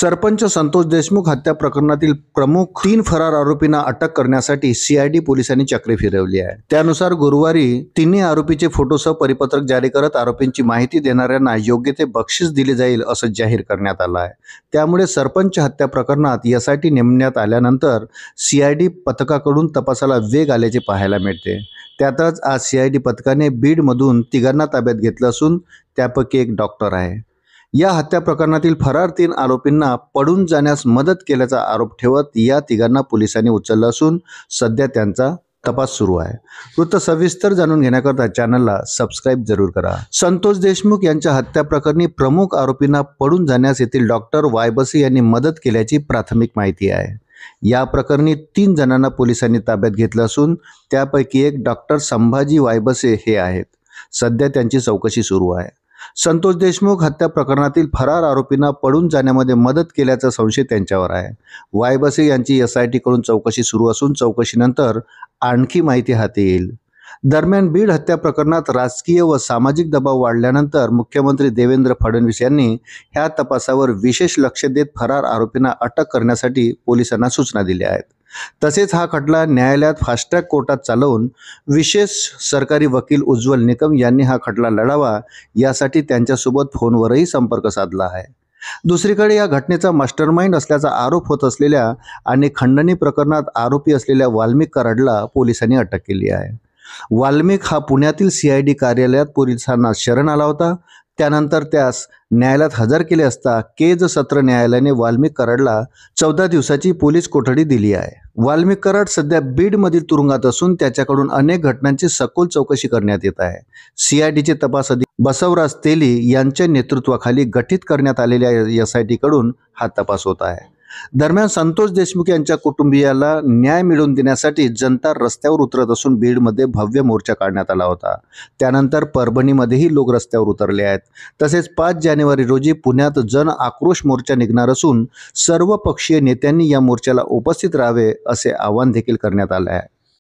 सरपंच संतोष देशमुख हत्या प्रकरणातील प्रमुख 3 फरार आरोपींना अटक करण्यासाठी सीआयडी पोलिसांनी चक्रे फिरवली आहे। त्यानुसार गुरुवारी तिन्ही आरोपीचे फोटोसह परिपत्रक जारी करत आरोपींची माहिती देणाऱ्यांना योग्य ते बक्षीस दिले जाईल असं जाहीर करण्यात आलं आहे। त्यामुळे सरपंच हत्या प्रकरणात एसआयटी नेमण्यात आल्यानंतर सीआयडी पथकाकडून तपासाला वेग आल्याचे पाहायला मिळते। त्यातच आज सीआयडी पथकाने बीडमधून तिघांना ताब्यात घेतलं असून त्यापैकी एक डॉक्टर आहे। या हत्या प्रकरणातील फरार 3 आरोपींना पळून जाण्यास मदत केल्याचा आरोप ठेवत या तिघांना पोलिसांनी उचललं असून सध्या त्यांचा तपास सुरू आहे। वृत्त सविस्तर जाणून घेण्याकरता चॅनलला सबस्क्राइब जरूर करा। संतोष देशमुख यांच्या हत्या प्रकरणी प्रमुख आरोपींना पळून जाण्यास येथील डॉक्टर वायबसे यांनी मदत केल्याची प्राथमिक माहिती आहे। या प्रकरणी 3 जणांना पोलिसांनी ताब्यात घेतलं असून त्यापैकी एक डॉक्टर संभाजी वायबसे हे आहेत। सध्या त्यांची चौकशी सुरू आहे। संतोष देशमुख हत्या प्रकरणातील फरार आरोपींना पळून जाण्यामध्ये मदत केल्याचा संशय त्यांच्यावर आहे। वायबसे यांची एसआयटी कडून चौकशी सुरू असून चौकशीनंतर आणखी माहिती हाती येईल। दरम्यान बीड हत्या प्रकरणात राजकीय व सामाजिक दबाव वाढल्यानंतर मुख्यमंत्री देवेंद्र फडणवीस यांनी ह्या तपासावर विशेष लक्ष देत फरार आरोपींना अटक करण्यासाठी पोलिसांना सूचना दिल्या आहेत। तसेच हा खटला न्यायालयात फास्ट ट्रॅक कोर्टात चालवून विशेष सरकारी वकील उज्ज्वल निकम यांनी हा खटला लढावा यासाठी त्यांच्यासोबत फोनवरही संपर्क साधला आहे। दुसरीकडे या घटनेचा मास्टरमाइंड असल्याचा आरोप होत असलेल्या आणि खंडणी प्रकरणात आरोपी असलेल्या वाल्मिक कराडला पोलिसांनी अटक केली आहे। वाल्मिक हा पुण्यातील सीआयडी कार्यालयात पोलिसांना शरण आला होता। त्यानंतर त्यास न्यायालयात हजर केले असता केज सत्र न्यायालयाने वाल्मिक कराडला 14 दिवसाची पोलीस कोठडी दिली आहे। वाल्मिक कराड सध्या बीडमधील तुरुंगात असून त्याच्याकडून अनेक घटनांची सखोल चौकशी करण्यात येत आहे। सीआयडीचे तपास अधिकारी बसवराज तेली यांच्या नेतृत्वाखाली गठीत करण्यात आलेल्या एसआयटी कडून हा तपास होत आहे। दरम्यान संतोष देशमुख यांच्या कुटुंबियाला न्याय मिळवून देण्यासाठी जनता रस्त्यावर उतरत असून बीडमध्ये भव्य मोर्चा काढण्यात आला होता। त्यानंतर परभणीमध्येही लोक रस्त्यावर उतरले आहेत। तसेच 5 जानेवारी रोजी पुण्यात जन आक्रोश मोर्चा निघणार असून सर्व पक्षीय नेत्यांनी या मोर्चाला उपस्थित राहावे असे आवाहन देखील करण्यात आले आहे।